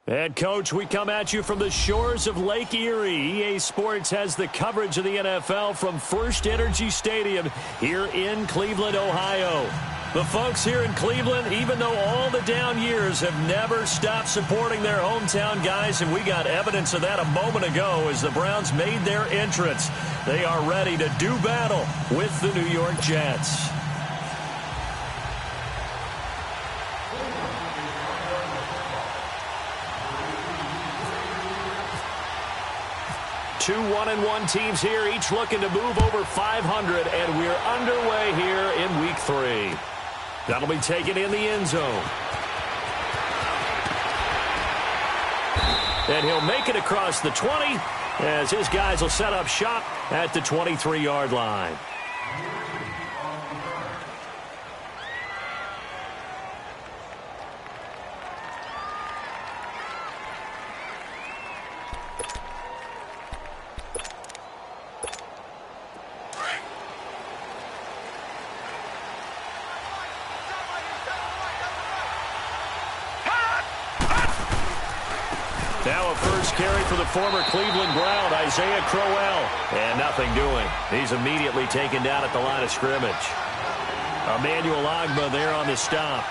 And, Coach, we come at you from the shores of Lake Erie. EA Sports has the coverage of the NFL from First Energy Stadium here in Cleveland, Ohio. The folks here in Cleveland, even though all the down years, have never stopped supporting their hometown guys, and we got evidence of that a moment ago as the Browns made their entrance. They are ready to do battle with the New York Jets. Two 1-1 teams here, each looking to move over 500, and we're underway here in Week 3. That'll be taken in the end zone. And he'll make it across the 20 as his guys will set up shop at the 23-yard line. Now a first carry for the former Cleveland Brown, Isaiah Crowell. And nothing doing. He's immediately taken down at the line of scrimmage. Emmanuel Ogbah there on the stop.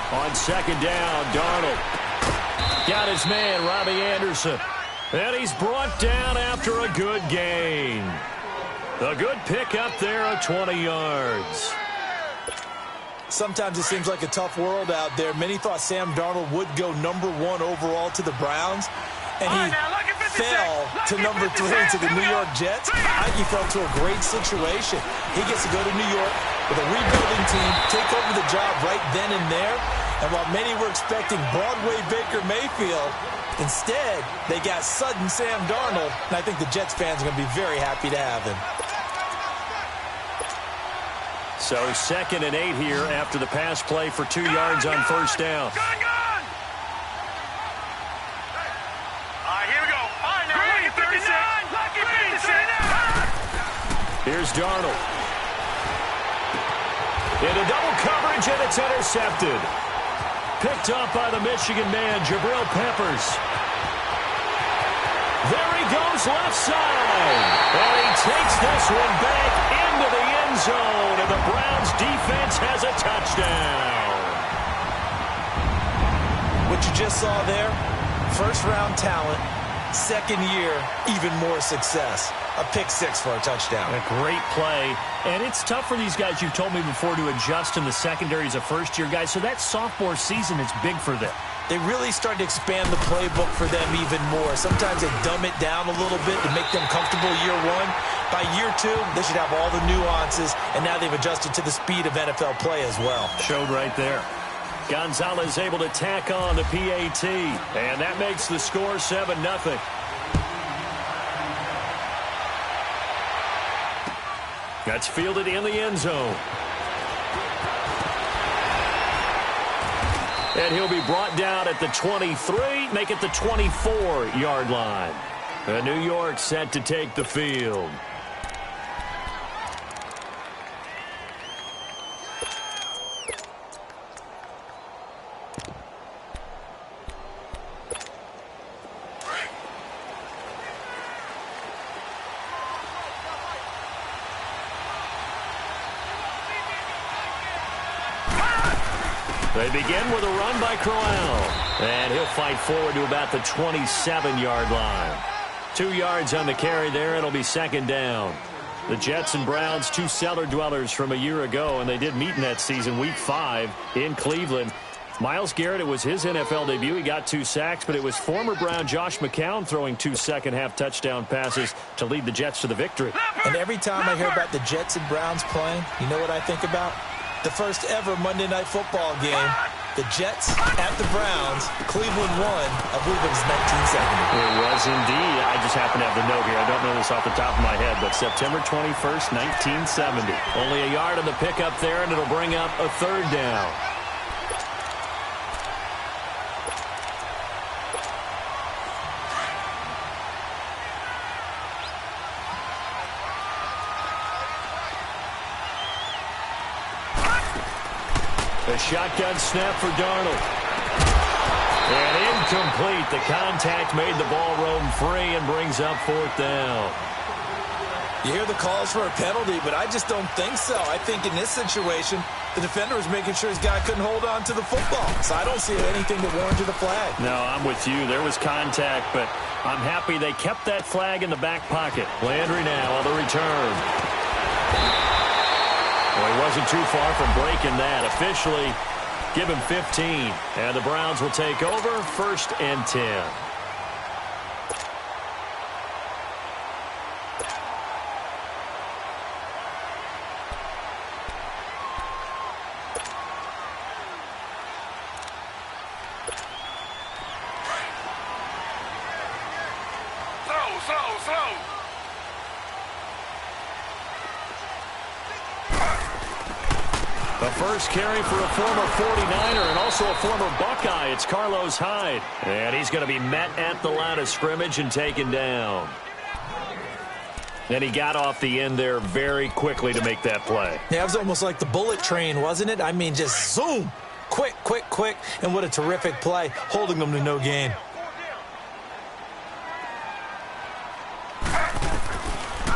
On second down, Darnold got his man, Robbie Anderson. And he's brought down after a good gain. A good pick up there of 20 yards. Sometimes it seems like a tough world out there. Many thought Sam Darnold would go #1 overall to the Browns. And he fell to #3 to the New York Jets. I think he fell to a great situation. He gets to go to New York with a rebuilding team, take over the job right then and there. And while many were expecting Broadway Baker Mayfield, instead, they got sudden Sam Darnold. And I think the Jets fans are going to be very happy to have him. So 2nd and 8 here after the pass play for 2 yards on first down. Here's Darnold. Into double coverage, and it's intercepted. Picked up by the Michigan man, Jabril Peppers. There he goes left side. And he takes this one back into the end zone, and the Browns defense has a touchdown. What you just saw there, first-round talent, second year, even more success. A pick six for a touchdown. A great play. And it's tough for these guys, you've told me before, to adjust in the secondary as a first-year guy. So that sophomore season is big for them. They really started to expand the playbook for them even more. Sometimes they dumb it down a little bit to make them comfortable year one. By year 2, they should have all the nuances, and now they've adjusted to the speed of NFL play as well. Showed right there. Gonzalez able to tack on the PAT, and that makes the score 7-0. That's fielded in the end zone. And he'll be brought down at the 23, make it the 24-yard line. And New York set to take the field. They begin with a run by Crowell. And he'll fight forward to about the 27-yard line. 2 yards on the carry there. It'll be second down. The Jets and Browns, two cellar dwellers from a year ago, and they did meet in that season, Week 5 in Cleveland. Myles Garrett, it was his NFL debut. He got 2 sacks, but it was former Brown Josh McCown throwing 2 second-half touchdown passes to lead the Jets to the victory. And every time I hear about the Jets and Browns playing, you know what I think about? The first ever Monday Night Football game The Jets at the Browns. Cleveland won. I believe it was 1970. It was indeed. I just happen to have the note here. I don't know this off the top of my head, but September 21st, 1970. Only a yard on the pickup there, and it'll bring up a third down. A shotgun snap for Darnold. And incomplete. The contact made the ball roam free and brings up fourth down. You hear the calls for a penalty, but I just don't think so. I think in this situation, the defender was making sure his guy couldn't hold on to the football. So I don't see anything that warranted a flag. No, I'm with you. There was contact, but I'm happy they kept that flag in the back pocket. Landry now on the return. Well, he wasn't too far from breaking that. Officially, give him 15. And the Browns will take over, 1st and 10. The first carry for a former 49er and also a former Buckeye. It's Carlos Hyde. And he's going to be met at the line of scrimmage and taken down. And he got off the end there very quickly to make that play. Yeah, it was almost like the bullet train, wasn't it? I mean, just zoom. Quick, quick, quick. And what a terrific play, holding them to no gain.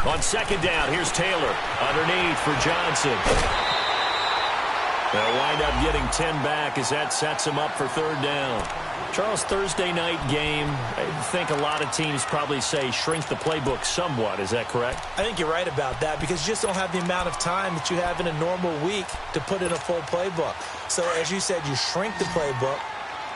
On second down, here's Taylor. Underneath for Johnson. They'll wind up getting 10 back as that sets him up for third down. Charles, Thursday night game, I think a lot of teams probably say shrink the playbook somewhat. Is that correct? I think you're right about that because you just don't have the amount of time that you have in a normal week to put in a full playbook. So as you said, you shrink the playbook,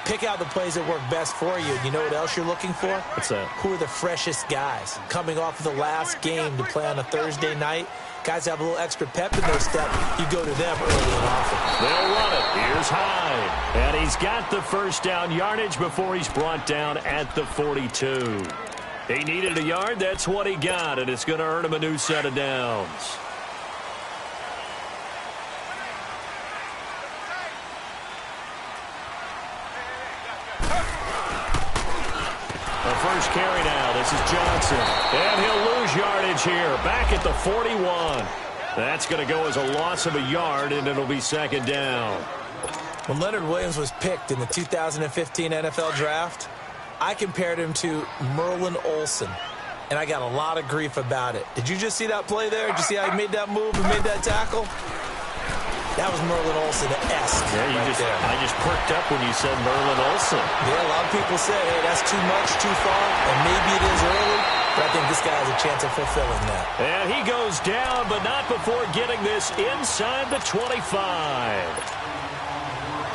pick out the plays that work best for you. You know what else you're looking for? What's that? Who are the freshest guys coming off of the last game to play on a Thursday night? Guys have a little extra pep in their step. You go to them early and often. They'll run it. Here's Hyde. And he's got the first down yardage before he's brought down at the 42. He needed a yard. That's what he got, and it's going to earn him a new set of downs. First carry now. This is Johnson. And he'll lose yardage here. Back at the 41. That's going to go as a loss of a yard, and it'll be second down. When Leonard Williams was picked in the 2015 NFL Draft, I compared him to Merlin Olsen, and I got a lot of grief about it. Did you just see that play there? Did you see how he made that move and made that tackle? That was Merlin Olsen-esque. Yeah, I just perked up when you said Merlin Olsen. Yeah, a lot of people say, hey, that's too much, too far, and maybe it is early, but I think this guy has a chance of fulfilling that. And he goes down, but not before getting this inside the 25.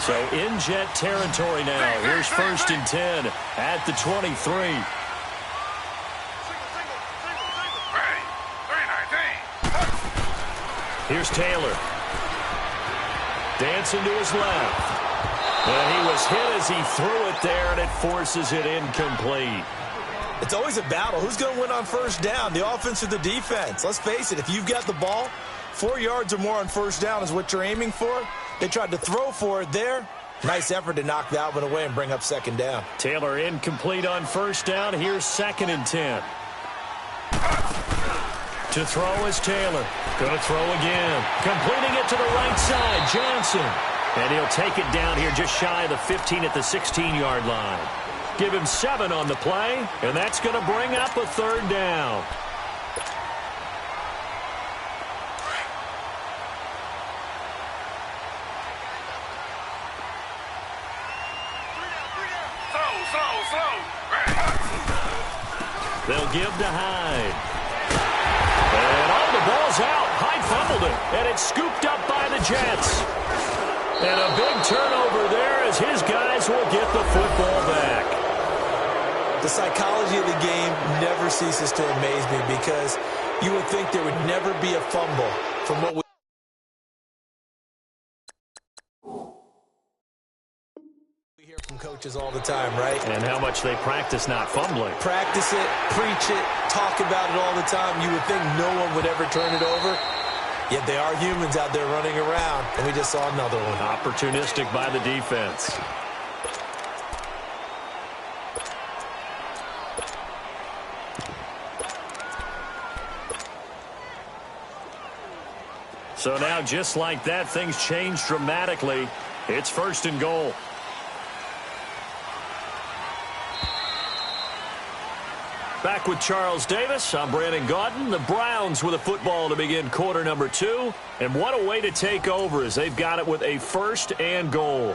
So in Jet territory now. Here's 1st and 10 at the 23. Here's Taylor. Dancing to his left. And he was hit as he threw it there, and it forces it incomplete. It's always a battle. Who's going to win on first down, the offense or the defense? Let's face it, if you've got the ball, 4 yards or more on first down is what you're aiming for. They tried to throw for it there. Nice effort to knock that one away and bring up second down. Taylor incomplete on first down. Here's 2nd and 10. To throw is Taylor. Going to throw again. Completing it to the right side, Johnson. And he'll take it down here just shy of the 15 at the 16-yard line. Give him 7 on the play, and that's going to bring up a third down. They'll give to Hyde. And the ball's out. Hyde fumbled it, and it's scooped up by the Jets. And a big turnover there as his guys will get the football back. The psychology of the game never ceases to amaze me because you would think there would never be a fumble from what we coaches all the time, right? And how much they practice not fumbling. Practice it, preach it, talk about it all the time. You would think no one would ever turn it over. Yet they are humans out there running around, and we just saw another one. Opportunistic by the defense. So now, just like that, things change dramatically. It's 1st and goal. Back with Charles Davis. I'm Brandon Gaudin. The Browns with a football to begin quarter number 2. And what a way to take over as they've got it with a 1st and goal.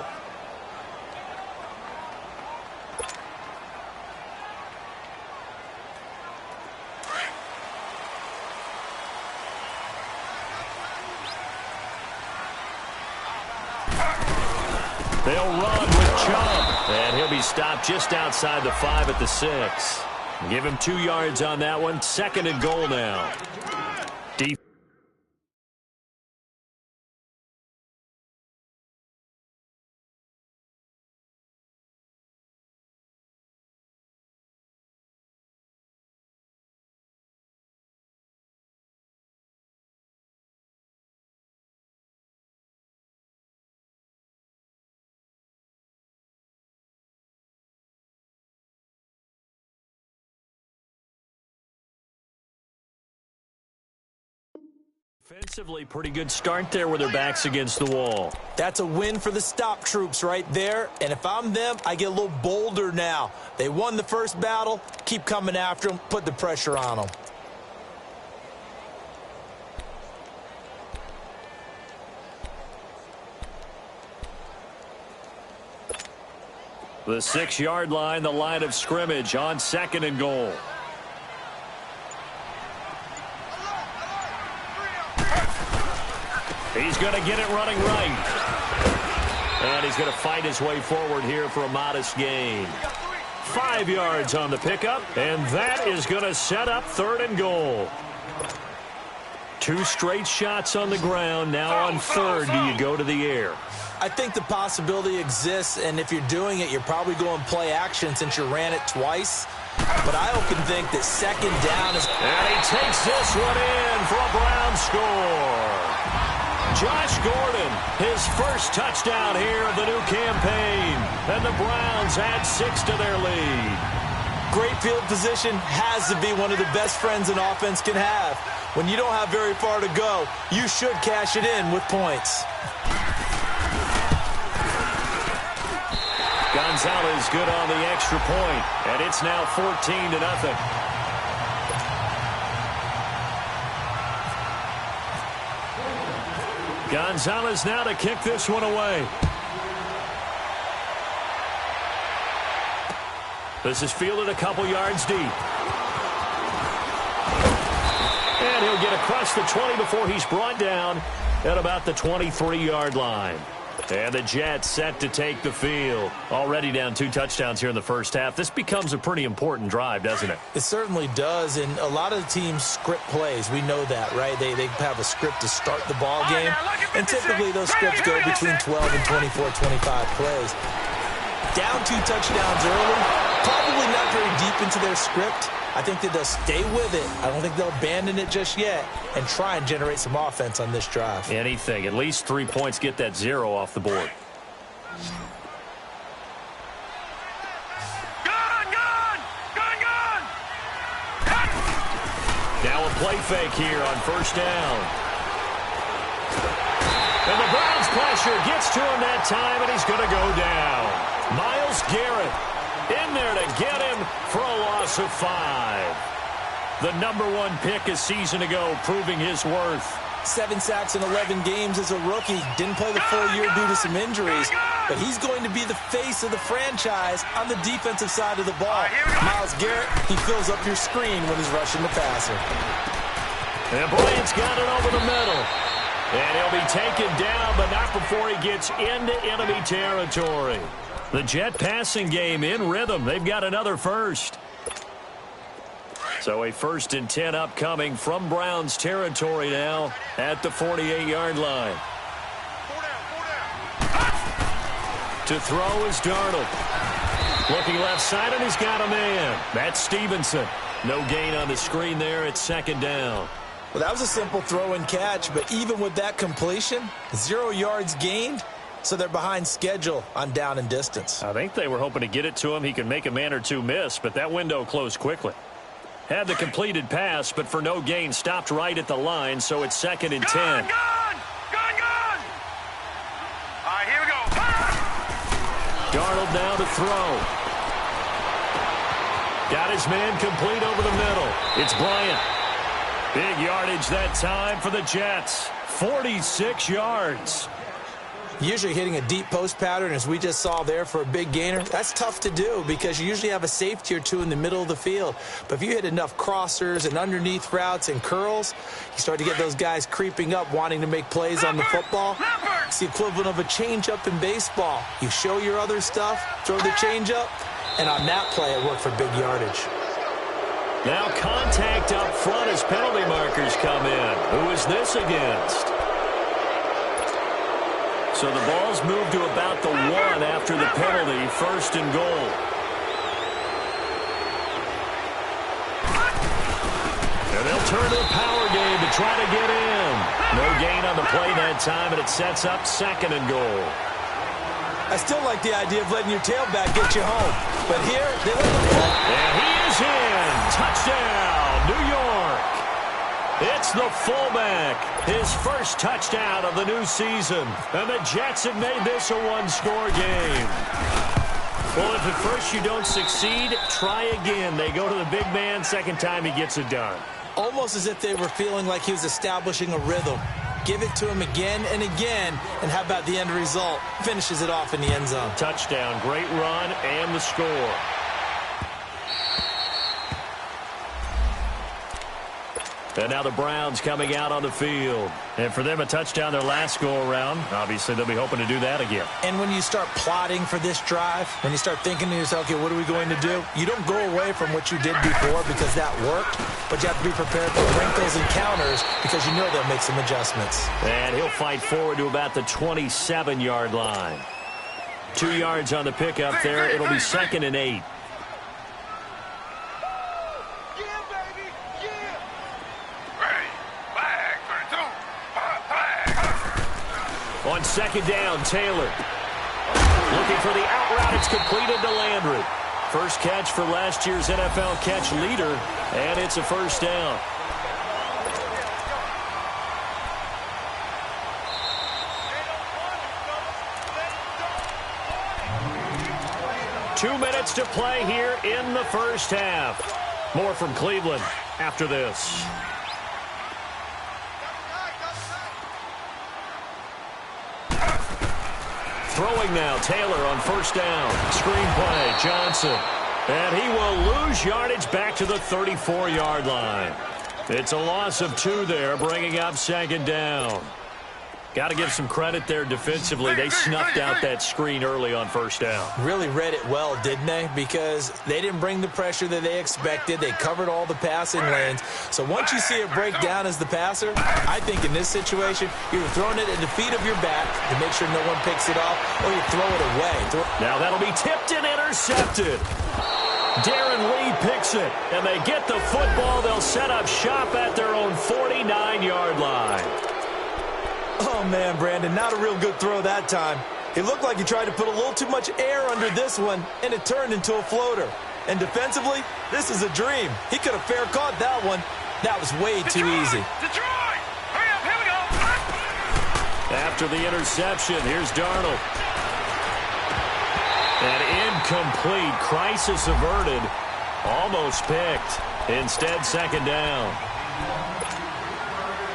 They'll run with Chubb. And he'll be stopped just outside the 5 at the 6. Give him 2 yards on that one. 2nd and goal now. Defensively, pretty good start there with their backs against the wall. That's a win for the stop troops right there. And if I'm them, I get a little bolder now. They won the first battle. Keep coming after them. Put the pressure on them. The 6-yard line, the line of scrimmage on 2nd and goal. He's going to get it running right. And he's going to fight his way forward here for a modest gain. 5 yards on the pickup, and that is going to set up 3rd and goal. 2 straight shots on the ground. Now on 3rd, do you go to the air? I think the possibility exists, and if you're doing it, you're probably going play action since you ran it twice. But I often think that 2nd down is... And he takes this one in for a Brown score. Josh Gordon, his first touchdown here of the new campaign. And the Browns add 6 to their lead. Great field position has to be one of the best friends an offense can have. When you don't have very far to go, you should cash it in with points. Gonzalez good on the extra point, and it's now 14-0. Gonzalez now to kick this one away. This is fielded a couple yards deep. And he'll get across the 20 before he's brought down at about the 23-yard line. And the Jets set to take the field. Already down 2 touchdowns here in the first half. This becomes a pretty important drive, doesn't it? It certainly does, and a lot of the teams script plays. We know that, right? They have a script to start the ball game, and typically those scripts go between 12 and 24, 25 plays. Down 2 touchdowns early, probably not very deep into their script. I think that they'll stay with it. I don't think they'll abandon it just yet and try and generate some offense on this drive. Anything. At least 3 points, get that 0 off the board. Now a play fake here on 1st down. And the Browns pressure gets to him that time, and he's going to go down. Myles Garrett in there to get him for a loss of 5. The #1 pick a season ago, proving his worth. 7 sacks in 11 games as a rookie. Didn't play the full year due to some injuries. But he's going to be the face of the franchise on the defensive side of the ball. Myles Garrett, he fills up your screen when he's rushing the passer. And Bryant's got it over the middle. And he'll be taken down, but not before he gets into enemy territory. The Jet passing game in rhythm. They've got another first. So a 1st and 10 upcoming from Browns territory now at the 48-yard line. To throw is Darnold. Looking left side, and he's got a man. That's Stevenson. No gain on the screen there. It's second down. Well, that was a simple throw and catch, but even with that completion, 0 yards gained, so they're behind schedule on down and distance. I think they were hoping to get it to him. He could make a man or two miss, but that window closed quickly. Had the completed pass, but for no gain, stopped right at the line, so it's second and 10. Gone! All right, here we go. Darnold now to throw. Got his man complete over the middle. It's Bryant. Big yardage that time for the Jets. 46 yards. Usually hitting a deep post pattern, as we just saw there, for a big gainer, that's tough to do because you usually have a safety or two in the middle of the field. But if you hit enough crossers and underneath routes and curls, you start to get those guys creeping up, wanting to make plays on the football. It's the equivalent of a changeup in baseball. You show your other stuff, throw the changeup, and on that play, it worked for big yardage. Now contact up front as penalty markers come in. Who is this against? So the ball's moved to about the 1 after the penalty, first and goal. And they'll turn to a power game to try to get in. No gain on the play that time, and it sets up second and goal. I still like the idea of letting your tailback get you home. But here, they let the ball. And he is in. Touchdown, New York. It's the fullback. His first touchdown of the new season. And the Jets have made this a one-score game. Well, if at first you don't succeed, try again. They go to the big man. Second time he gets it done. Almost as if they were feeling like he was establishing a rhythm. Give it to him again and again. And how about the end result? Finishes it off in the end zone. Touchdown, great run, and the score. And now the Browns coming out on the field. And for them, a touchdown their last go-around. Obviously, they'll be hoping to do that again. And when you start plotting for this drive, when you start thinking to yourself, okay, what are we going to do? You don't go away from what you did before because that worked, but you have to be prepared for wrinkles and counters because you know they'll make some adjustments. And he'll fight forward to about the 27-yard line. 2 yards on the pickup there. It'll be second and 8. On second down, Taylor. Looking for the out route. It's completed to Landry. First catch for last year's NFL catch leader, and it's a first down. Two minutes to play here in the first half. More from Cleveland after this. Throwing now, Taylor on first down. Screen play, Johnson. And he will lose yardage back to the 34-yard line. It's a loss of 2 there, bringing up second down. Got to give some credit there defensively. They snuffed out that screen early on first down. Really read it well, didn't they? Because they didn't bring the pressure that they expected. They covered all the passing lanes. So once you see it break down as the passer, I think in this situation, you're throwing it at the feet of your back to make sure no one picks it off, or you throw it away. Now that'll be tipped and intercepted. Darren Lee picks it, and they get the football. They'll set up shop at their own 49-yard line. Oh, man, Brandon, not a real good throw that time. It looked like he tried to put a little too much air under this one, and it turned into a floater. And defensively, this is a dream. He could have fair caught that one. That was way too easy. Detroit! Hurry up, here we go! After the interception, here's Darnold. An incomplete, crisis averted, almost picked. Instead, second down.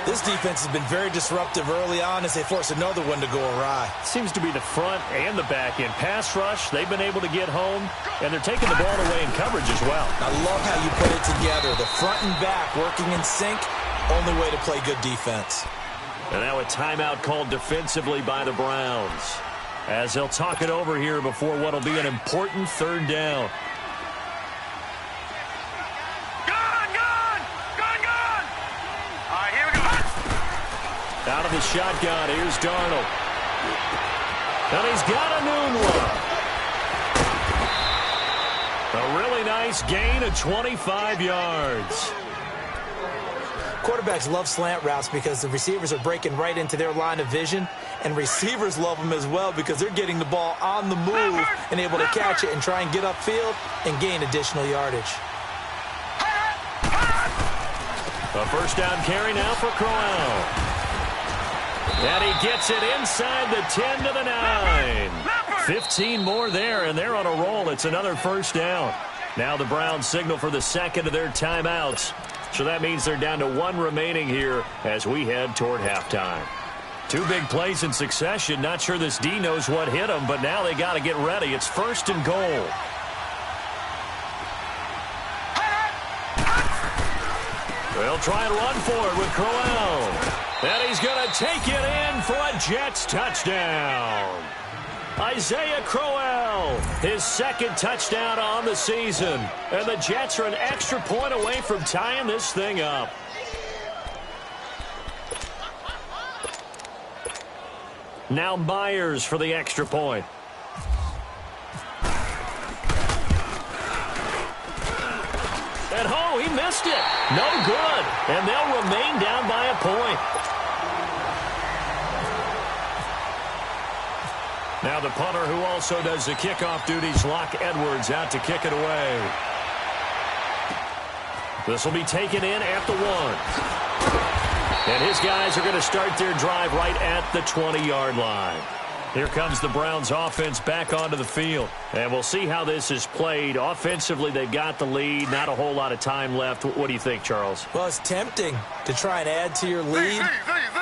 This defense has been very disruptive early on as they force another one to go awry. Seems to be the front and the back end. Pass rush, they've been able to get home, and they're taking the ball away in coverage as well. I love how you put it together. The front and back working in sync, only way to play good defense. And now a timeout called defensively by the Browns, as they'll talk it over here before what will be an important third down. Out of the shotgun, here's Darnold. And he's got a noon one. A really nice gain of 25 yards. Quarterbacks love slant routes because the receivers are breaking right into their line of vision, and receivers love them as well because they're getting the ball on the move and able to catch it and try and get upfield and gain additional yardage. A first down carry now for Crowell. And he gets it inside the 10 to the 9. 15 more there, and they're on a roll. It's another first down. Now the Browns signal for the second of their timeouts. So that means they're down to one remaining here as we head toward halftime. Two big plays in succession. Not sure this D knows what hit them, but now they got to get ready. It's first and goal. They'll try and run for it with Crowell. And he's going to take it in for a Jets touchdown. Isaiah Crowell, his second touchdown on the season. And the Jets are an extra point away from tying this thing up. Now Myers for the extra point. And oh, he missed it. No good. And they'll remain down by a point. Now the punter who also does the kickoff duties, Locke Edwards, out to kick it away. This will be taken in at the 1. And his guys are going to start their drive right at the 20-yard line. Here comes the Browns offense back onto the field. And we'll see how this is played. Offensively, they've got the lead. Not a whole lot of time left. What do you think, Charles? Well, it's tempting to try and add to your lead,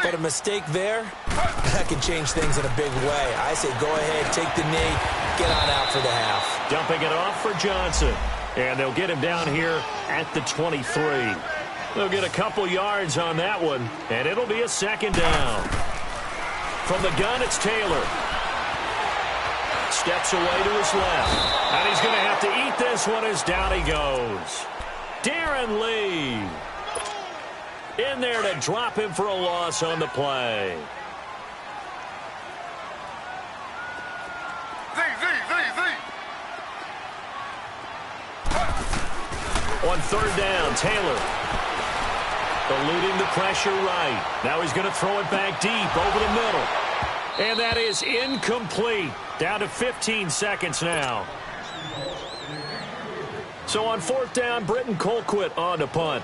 but a mistake there, that can change things in a big way. I say go ahead, take the knee, get on out for the half. Dumping it off for Johnson. And they'll get him down here at the 23. They'll get a couple yards on that one, and it'll be a second down. From the gun, it's Taylor. Steps away to his left. And he's going to have to eat this one as down he goes. Darren Lee in there to drop him for a loss on the play. On third down, Taylor eluding the pressure right. Now he's going to throw it back deep over the middle. And that is incomplete. Down to 15 seconds now. So on fourth down, Britton Colquitt on to punt.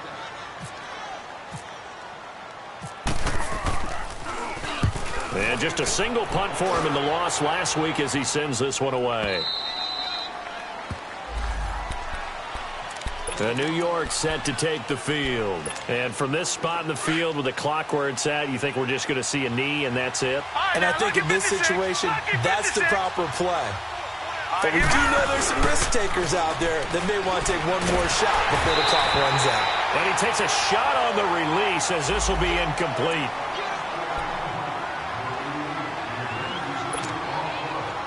And just a single punt for him in the loss last week as he sends this one away. New York set to take the field. And from this spot in the field with the clock where it's at, you think we're just going to see a knee and that's it? And I think in this situation, that's the proper play. But we do know there's some risk takers out there that may want to take one more shot before the clock runs out. And he takes a shot on the release as this will be incomplete.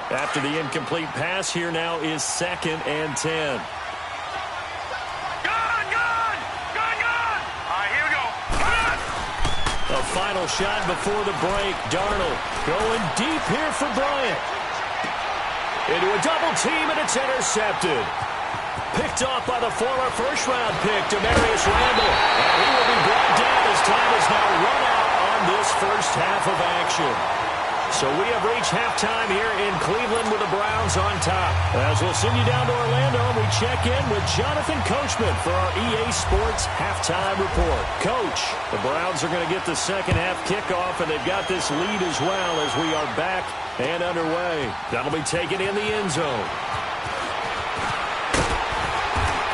After the incomplete pass, here now is 2nd and 10. A final shot before the break. Darnold going deep here for Bryant. Into a double team, and it's intercepted. Picked off by the former first-round pick, Demarius Randall. And he will be brought down as time is now run out on this first half of action. So we have reached halftime here in Cleveland with the Browns on top. As we'll send you down to Orlando, and we check in with Jonathan Coachman for our EA Sports Halftime Report. Coach, the Browns are going to get the second half kickoff, and they've got this lead as well as we are back and underway. That'll be taken in the end zone.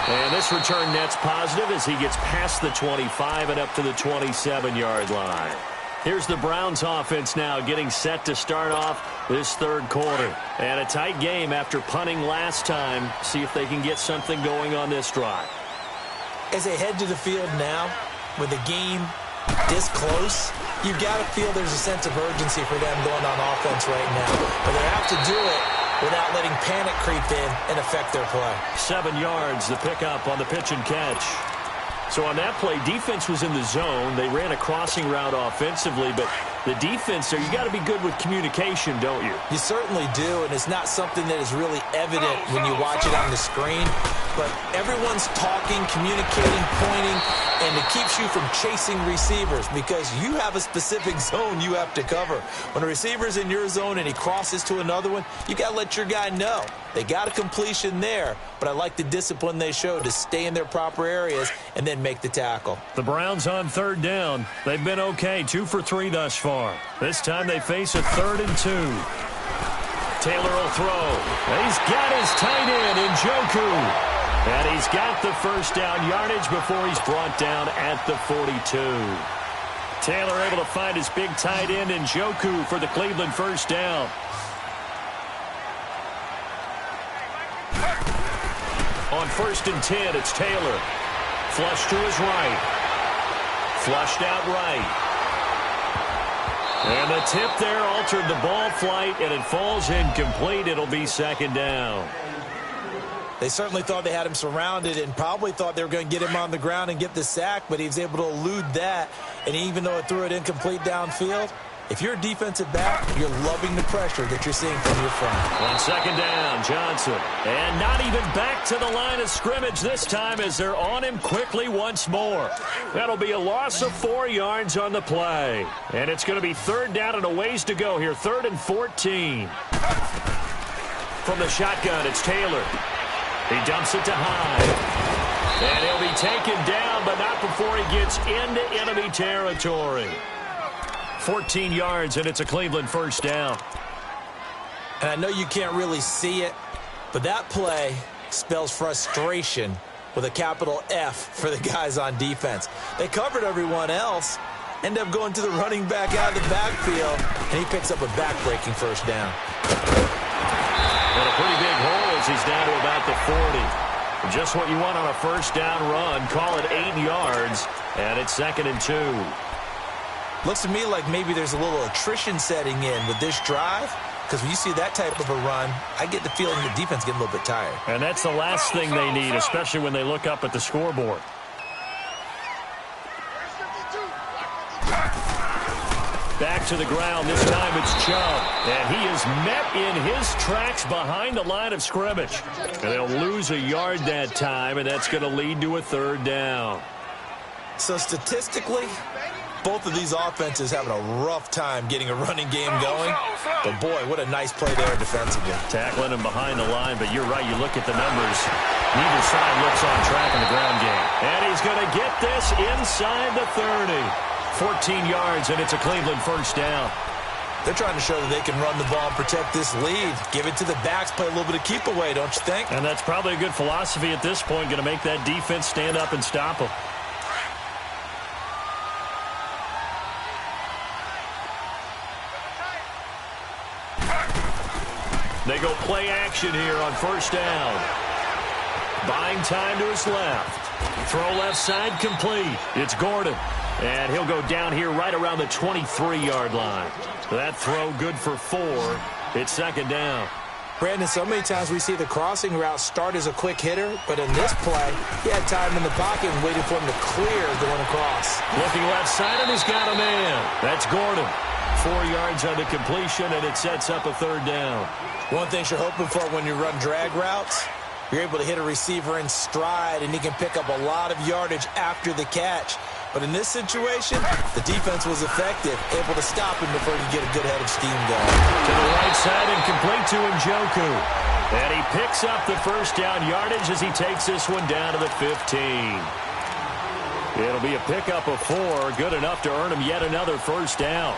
And this return net's positive as he gets past the 25 and up to the 27-yard line. Here's the Browns offense now getting set to start off this third quarter. And a tight game after punting last time. See if they can get something going on this drive. As they head to the field now, with the game this close, you've got to feel there's a sense of urgency for them going on offense right now. But they have to do it without letting panic creep in and affect their play. 7 yards, the pickup on the pitch and catch. So on that play, defense was in the zone. They ran a crossing route offensively, but the defense there, you got to be good with communication, don't you? You certainly do, and it's not something that is really evident when you watch it on the screen. But everyone's talking, communicating, pointing, and it keeps you from chasing receivers because you have a specific zone you have to cover. When a receiver's in your zone and he crosses to another one, you got to let your guy know. They got a completion there, but I like the discipline they showed to stay in their proper areas and then make the tackle. The Browns on third down. They've been okay, 2 for 3 thus far. This time they face a 3rd and 2. Taylor will throw. He's got his tight end in Njoku. And he's got the first down yardage before he's brought down at the 42. Taylor able to find his big tight end in Njoku for the Cleveland first down. On 1st and 10, it's Taylor. Flush to his right. Flushed out right. And the tip there altered the ball flight, and it falls incomplete. It'll be 2nd down. They certainly thought they had him surrounded and probably thought they were going to get him on the ground and get the sack, but he was able to elude that. And even though it threw it incomplete downfield, if you're a defensive back, you're loving the pressure that you're seeing from your front. On 2nd down, Johnson. And not even back to the line of scrimmage this time as they're on him quickly once more. That'll be a loss of 4 yards on the play. And it's going to be 3rd down and a ways to go here, 3rd and 14. From the shotgun, it's Taylor. He dumps it to Hyde. And he'll be taken down, but not before he gets into enemy territory. 14 yards, and it's a Cleveland first down. And I know you can't really see it, but that play spells frustration with a capital F for the guys on defense. They covered everyone else, end up going to the running back out of the backfield, and he picks up a back-breaking first down. And a pretty big hole as he's down to about the 40. Just what you want on a first down run. Call it 8 yards, and it's 2nd and 2. Looks to me like maybe there's a little attrition setting in with this drive, because when you see that type of a run, I get the feeling the defense getting a little bit tired. And that's the last thing they need, especially when they look up at the scoreboard. Back to the ground. This time it's Chubb. And he is met in his tracks behind the line of scrimmage. And they'll lose a yard that time, and that's going to lead to a 3rd down. So statistically, both of these offenses having a rough time getting a running game going. But, boy, what a nice play there defensively. Tackling him behind the line, but you're right. You look at the numbers. Neither side looks on track in the ground game. And he's going to get this inside the 30. 14 yards, and it's a Cleveland first down. They're trying to show that they can run the ball and protect this lead. Give it to the backs, play a little bit of keep away, don't you think? And that's probably a good philosophy at this point, going to make that defense stand up and stop them. They go play action here on first down. Buying time to his left. Throw left side complete. It's Gordon. And he'll go down here right around the 23-yard line. That throw good for 4. It's 2nd down. Brandon, so many times we see the crossing route start as a quick hitter, but in this play, he had time in the pocket and waited for him to clear going across. Looking left side, and he's got a man. That's Gordon. 4 yards on the completion, and it sets up a 3rd down. One thing you're hoping for when you run drag routes, you're able to hit a receiver in stride, and he can pick up a lot of yardage after the catch. But in this situation, the defense was effective, able to stop him before he could get a good head of steam going. To the right side and complete to Njoku. And he picks up the first down yardage as he takes this one down to the 15. It'll be a pickup of 4, good enough to earn him yet another first down.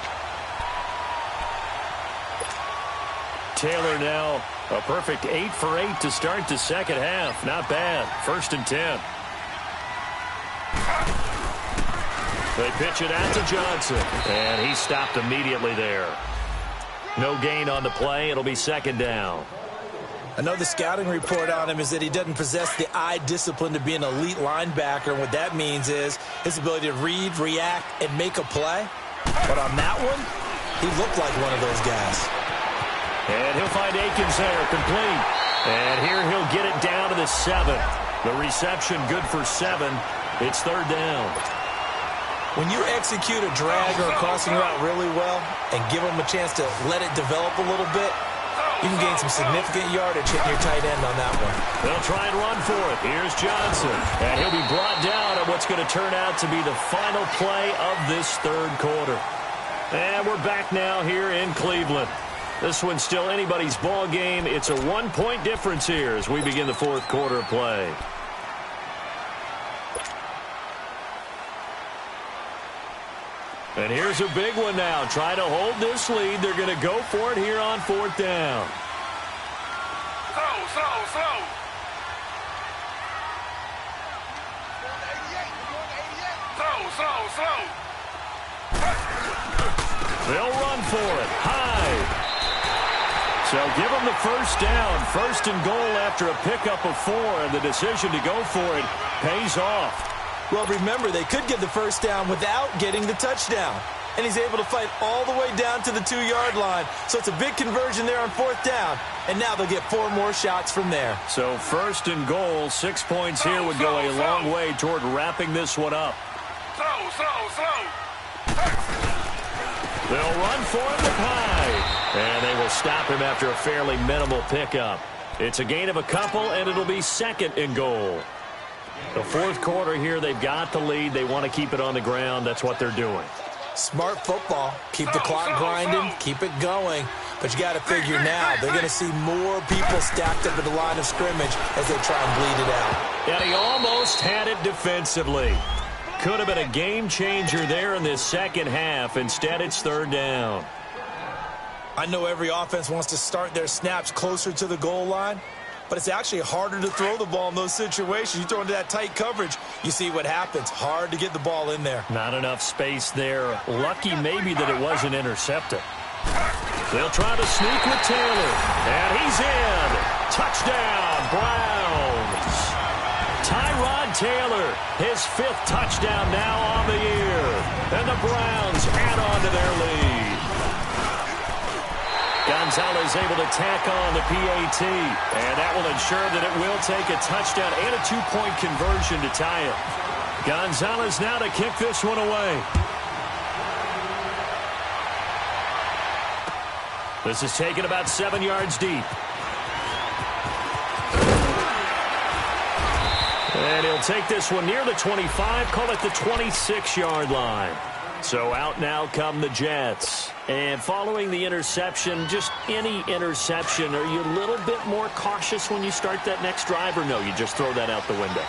Taylor now a perfect 8 for 8 to start the second half. Not bad. 1st and 10. They pitch it out to Johnson, and he stopped immediately there. No gain on the play. It'll be 2nd down. I know the scouting report on him is that he doesn't possess the eye discipline to be an elite linebacker, and what that means is his ability to read, react, and make a play. But on that one, he looked like one of those guys. And he'll find Akins there, complete. And here he'll get it down to the 7. The reception good for 7. It's 3rd down. When you execute a drag or a crossing route really well and give them a chance to let it develop a little bit, you can gain some significant yardage hitting your tight end on that one. They'll try and run for it. Here's Johnson. And he'll be brought down on what's going to turn out to be the final play of this third quarter. And we're back now here in Cleveland. This one's still anybody's ball game. It's a 1-point difference here as we begin the fourth quarter of play. And here's a big one now. Try to hold this lead. They're going to go for it here on fourth down. Slow. They'll run for it. High. So give them the first down. First and goal after a pickup of 4. And the decision to go for it pays off. Well, remember, they could get the first down without getting the touchdown. And he's able to fight all the way down to the 2-yard line. So it's a big conversion there on fourth down. And now they'll get 4 more shots from there. So first and goal, 6 points here would go a long way toward wrapping this one up. Slow. They'll run for it with Hyde. And they will stop him after a fairly minimal pickup. It's a gain of a couple, and it'll be second and goal. The fourth quarter here, they've got the lead. They want to keep it on the ground. That's what they're doing. Smart football. Keep the clock grinding. Keep it going. But you got to figure now, they're going to see more people stacked up at the line of scrimmage as they try and bleed it out. And he almost had it defensively. Could have been a game changer there in this second half. Instead, it's third down. I know every offense wants to start their snaps closer to the goal line, but it's actually harder to throw the ball in those situations. You throw into that tight coverage, you see what happens. Hard to get the ball in there. Not enough space there. Lucky maybe that it wasn't intercepted. They'll try to sneak with Taylor. And he's in. Touchdown, Browns. Tyrod Taylor, his 5th touchdown now on the year. And the Browns add on to their lead. Gonzalez able to tack on the PAT. And that will ensure that it will take a touchdown and a 2-point conversion to tie it. Gonzalez now to kick this one away. This is taken about 7 yards deep. And he'll take this one near the 25, call it the 26-yard line. So out now come the Jets. And following the interception, just any interception, are you a little bit more cautious when you start that next drive, or no, you just throw that out the window?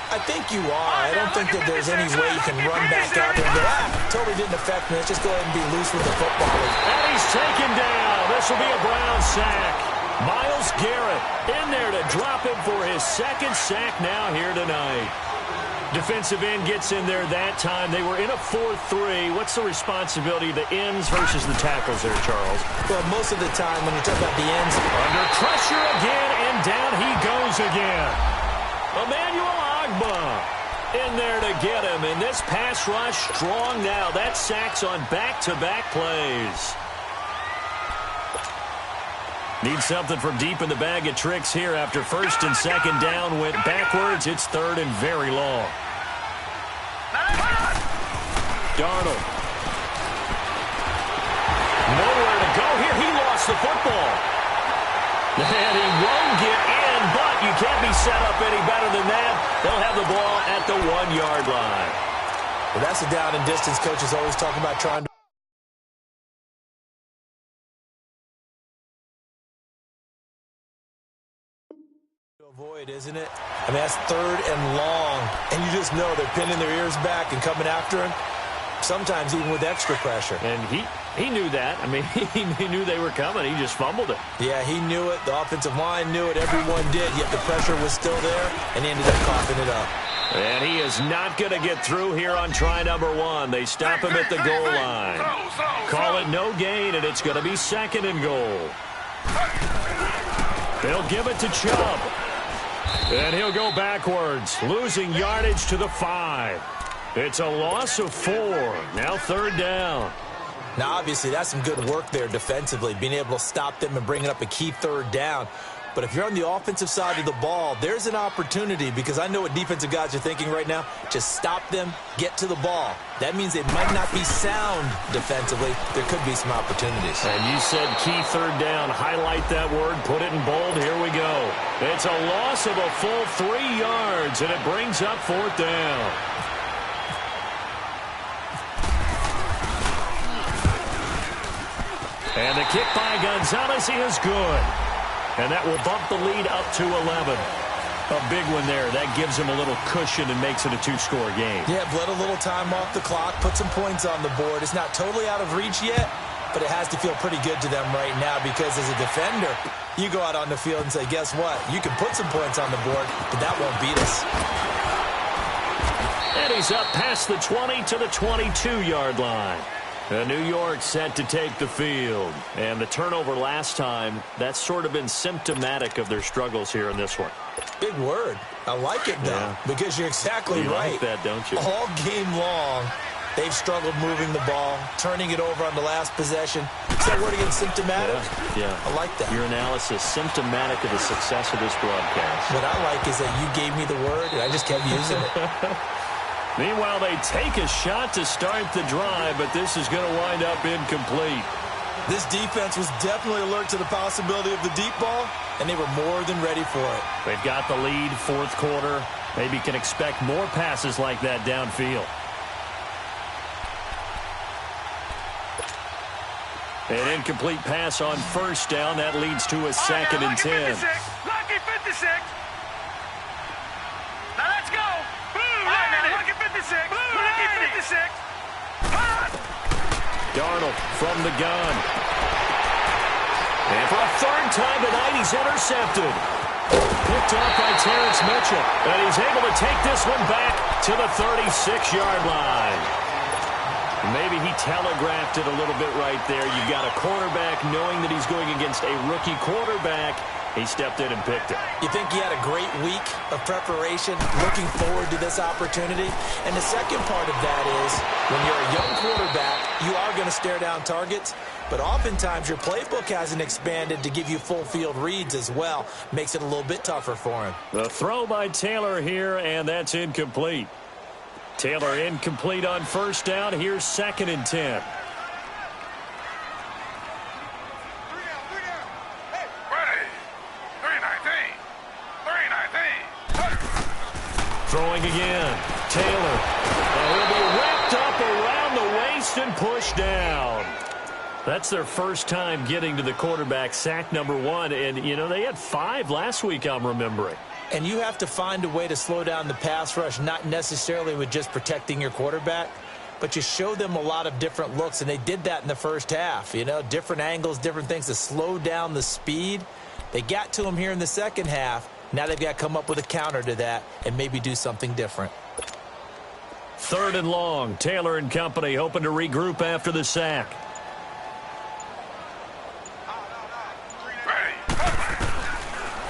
I think you are. I don't think that there's any way you can run back out there and go, totally didn't affect me. Let's just go ahead and be loose with the football. And he's taken down. This will be a Brown sack. Myles Garrett in there to drop him for his 2nd sack now here tonight. Defensive end gets in there that time. They were in a 4-3. What's the responsibility of the ends versus the tackles there, Charles? Well, most of the time when you talk about the ends. Under pressure again, and down he goes again. Emmanuel Ogbah in there to get him. And this pass rush strong now. That sacks on back-to-back plays. Need something from deep in the bag of tricks here after first and second down went backwards. It's third and very long. Darnold. Nowhere to go here. He lost the football. And he won't get in, but you can't be set up any better than that. They'll have the ball at the 1-yard line. Well, that's a down and distance. Coach is always talking about trying to avoid, isn't it? I mean, that's third and long, and you just know they're pinning their ears back and coming after him, sometimes even with extra pressure. And he knew that. I mean, he knew they were coming. He just fumbled it. Yeah, he knew it. The offensive line knew it. Everyone did, yet the pressure was still there, and he ended up coughing it up. And he is not going to get through here on try number 1. They stop him at the goal line. Call it no gain, and it's going to be 2nd and goal. They'll give it to Chubb. And he'll go backwards, losing yardage to the 5. It's a loss of 4. Now 3rd down. Now, obviously, that's some good work there defensively, being able to stop them and bringing up a key 3rd down. But if you're on the offensive side of the ball, there's an opportunity, because I know what defensive guys are thinking right now. Just stop them, get to the ball. That means they might not be sound defensively. There could be some opportunities. And you said key third down. Highlight that word. Put it in bold. Here we go. It's a loss of a full 3 yards, and it brings up 4th down. And the kick by Gonzalez is good. And that will bump the lead up to 11. A big one there. That gives him a little cushion and makes it a 2-score game. Yeah, let a little time off the clock, put some points on the board. It's not totally out of reach yet, but it has to feel pretty good to them right now, because as a defender, you go out on the field and say, guess what? You can put some points on the board, but that won't beat us. And he's up past the 20 to the 22-yard line. New York set to take the field. And the turnover last time, that's sort of been symptomatic of their struggles here in this one. Big word. I like it, though, because you're exactly right. You like that, don't you? All game long, they've struggled moving the ball, turning it over on the last possession. Is that word again, symptomatic? Yeah. I like that. Your analysis, symptomatic of the success of this broadcast. What I like is that you gave me the word, and I just kept using it. Meanwhile, they take a shot to start the drive, but this is going to wind up incomplete. This defense was definitely alert to the possibility of the deep ball, and they were more than ready for it. They've got the lead, 4th quarter. Maybe can expect more passes like that downfield. An incomplete pass on 1st down. That leads to a 2nd and 10. Lucky 56. Now let's go. Lucky 56. Lucky 56. Darnold from the gun. And for a 3rd time tonight, he's intercepted. Picked off by Terrence Mitchell. And he's able to take this one back to the 36-yard line. Maybe he telegraphed it a little bit right there. You've got a quarterback knowing that he's going against a rookie quarterback. He stepped in and picked it. You think he had a great week of preparation, looking forward to this opportunity? And the second part of that is, when you're a young quarterback, you are going to stare down targets, but oftentimes your playbook hasn't expanded to give you full field reads as well. Makes it a little bit tougher for him. The throw by Taylor here, and that's incomplete. Taylor incomplete on 1st down. Here's 2nd and 10. Throwing again. Taylor. And he'll be wrapped up around the waist and pushed down. That's their first time getting to the quarterback, sack number 1. And, you know, they had 5 last week, I'm remembering. And you have to find a way to slow down the pass rush, not necessarily with just protecting your quarterback, but you show them a lot of different looks, and they did that in the first half. You know, different angles, different things to slow down the speed. They got to him here in the second half. Now they've got to come up with a counter to that and maybe do something different. 3rd and long. Taylor and company hoping to regroup after the sack.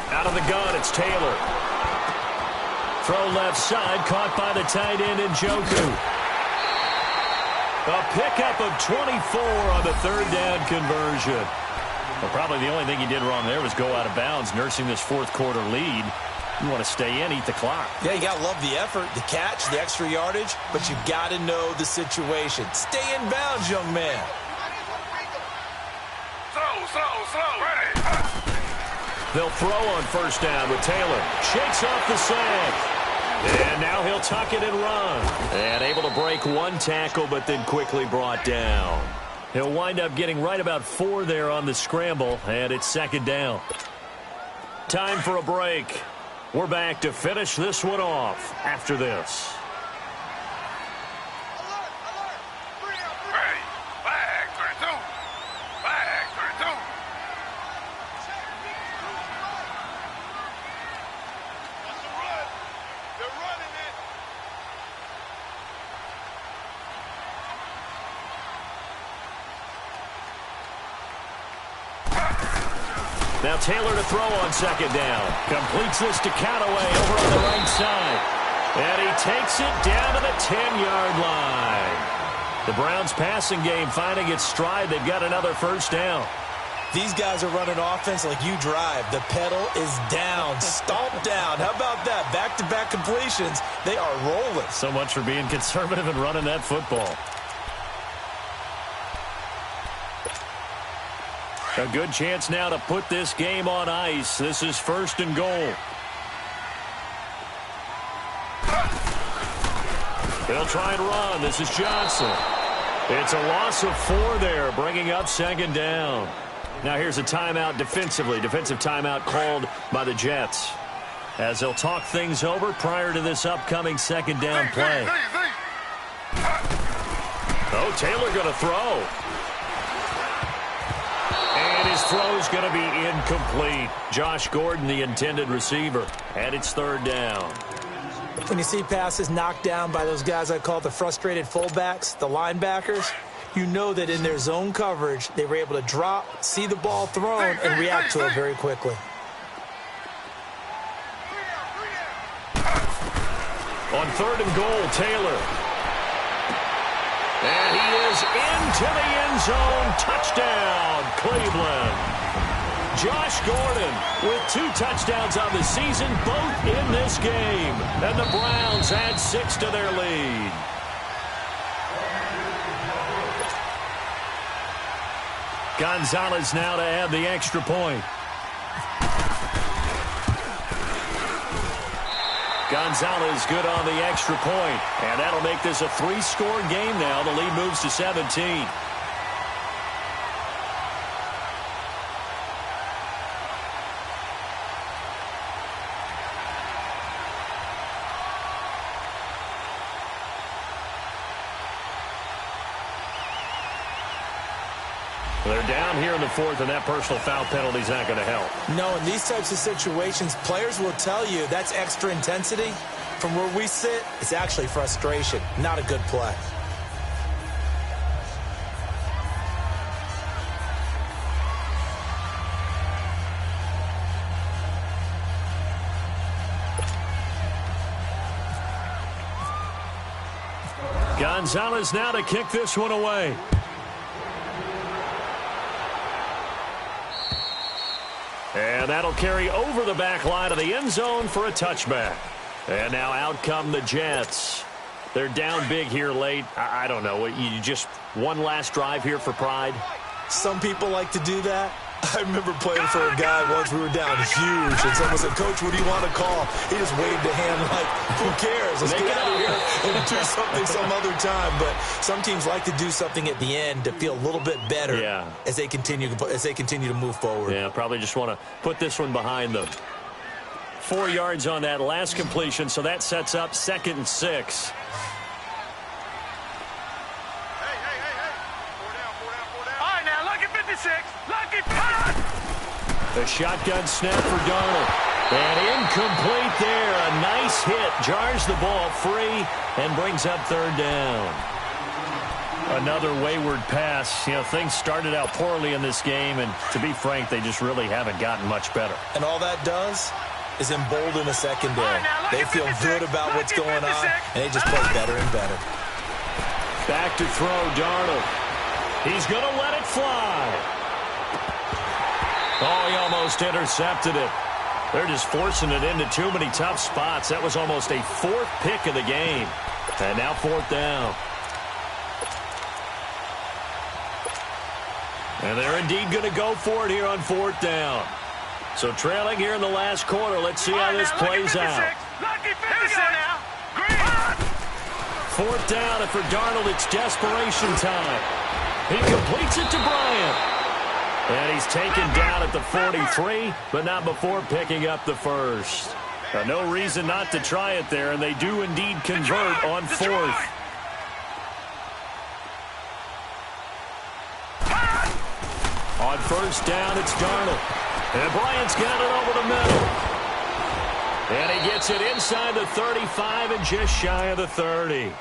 Out of the gun, it's Taylor. Throw left side, caught by the tight end Njoku. A pickup of 24 on the 3rd down conversion. Well, probably the only thing he did wrong there was go out of bounds, nursing this 4th quarter lead. You want to stay in, eat the clock. Yeah, you got to love the effort, the catch, the extra yardage, but you got to know the situation. Stay in bounds, young man. Slow. Ready. They'll throw on 1st down with Taylor. Shakes off the sack. And now he'll tuck it and run. And able to break 1 tackle, but then quickly brought down. He'll wind up getting right about 4 there on the scramble, and it's 2nd down. Time for a break. We're back to finish this one off after this. Ready. Flag 32. Flag 32. That's a run. They're running it. Now Taylor to throw on 2nd down. Completes this to Callaway over on the right side. And he takes it down to the 10-yard line. The Browns passing game finding its stride. They've got another 1st down. These guys are running offense like you drive. The pedal is down, stomped down. How about that? Back-to-back completions. They are rolling. So much for being conservative and running that football. A good chance now to put this game on ice. This is 1st and goal. They'll try and run. This is Johnson. It's a loss of 4 there, bringing up 2nd down. Now here's a timeout defensively. Defensive timeout called by the Jets, as they'll talk things over prior to this upcoming 2nd down play. Oh, Taylor going to throw. And his throw's going to be incomplete. Josh Gordon, the intended receiver. And it's 3rd down. When you see passes knocked down by those guys I call the frustrated fullbacks, the linebackers, you know that in their zone coverage, they were able to drop, see the ball thrown, and react to it very quickly. On 3rd and goal, Taylor. And he is into the end zone. Touchdown, Cleveland. Josh Gordon with 2 touchdowns on the season, both in this game. And the Browns add 6 to their lead. Gonzalez now to add the extra point. Gonzalez good on the extra point, and that'll make this a 3-score game now. The lead moves to 17. They're down here in the 4th, and that personal foul penalty is not going to help. No, in these types of situations, players will tell you that's extra intensity. From where we sit, it's actually frustration, not a good play. Gonzalez now to kick this one away. And that'll carry over the back line of the end zone for a touchback. And now out come the Jets. They're down big here late. I don't know. You just one last drive here for pride? Some people like to do that. I remember playing for a guy once. We were down huge, and someone said, "Coach, what do you want to call?" He just waved a hand like, "Who cares? Let's get out of here and do something some other time." But some teams like to do something at the end to feel a little bit better as they continue to move forward. Yeah, probably just want to put this one behind them. 4 yards on that last completion, so that sets up 2nd and 6. The shotgun snap for Darnold. And incomplete there. A nice hit. Jars the ball free and brings up 3rd down. Another wayward pass. You know, things started out poorly in this game, and to be frank, they just really haven't gotten much better. And all that does is embolden the secondary. They feel good about what's going on, and they just play better and better. Back to throw, Darnold. He's going to let it fly. Oh, he almost intercepted it. They're just forcing it into too many tough spots. That was almost a 4th pick of the game. And now 4th down. And they're indeed going to go for it here on 4th down. So trailing here in the last quarter. Let's see how this plays out. 4th down, and for Darnold, it's desperation time. He completes it to Bryant. And he's taken down at the 43, but not before picking up the 1st. No reason not to try it there, and they do indeed convert on 4th. On 1st down, it's Darnold. And Bryant's got it over the middle. And he gets it inside the 35 and just shy of the 30.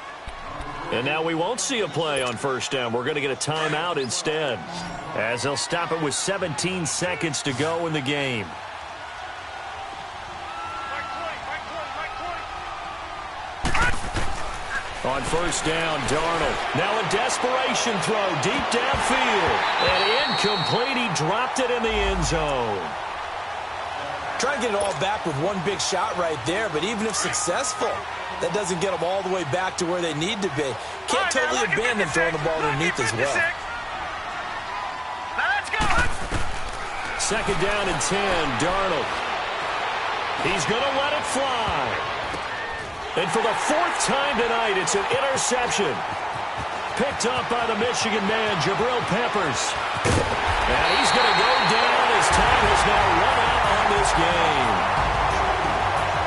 And now we won't see a play on 1st down. We're going to get a timeout instead, as they'll stop it with 17 seconds to go in the game. On first down, Darnold. Now a desperation throw deep downfield. And incomplete. He dropped it in the end zone. Trying to get it all back with one big shot right there, but even if successful, that doesn't get them all the way back to where they need to be. Can't totally abandon throwing the ball underneath as well. Now let's go. Second down and 10, Darnold. He's going to let it fly. And for the fourth time tonight, it's an interception. Picked up by the Michigan man, Jabril Peppers. And he's going to go down as time has now run out on this game.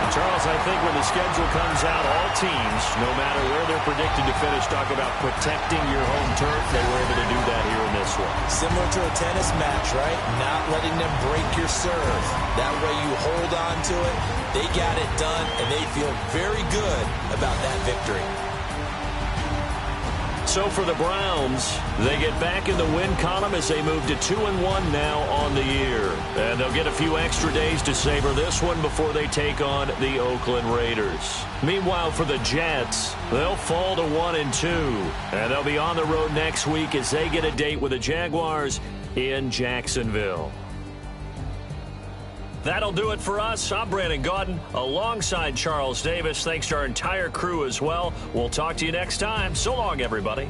And Charles, I think when the schedule comes out, all teams, no matter where they're predicted to finish, talk about protecting your home turf. They were able to do that here in this one. Similar to a tennis match, right? Not letting them break your serve. That way you hold on to it. They got it done, and they feel very good about that victory. So for the Browns, they get back in the win column as they move to 2-1 now on the year. And they'll get a few extra days to savor this one before they take on the Oakland Raiders. Meanwhile, for the Jets, they'll fall to 1-2. And they'll be on the road next week as they get a date with the Jaguars in Jacksonville. That'll do it for us. I'm Brandon Gaudin alongside Charles Davis. Thanks to our entire crew as well. We'll talk to you next time. So long, everybody.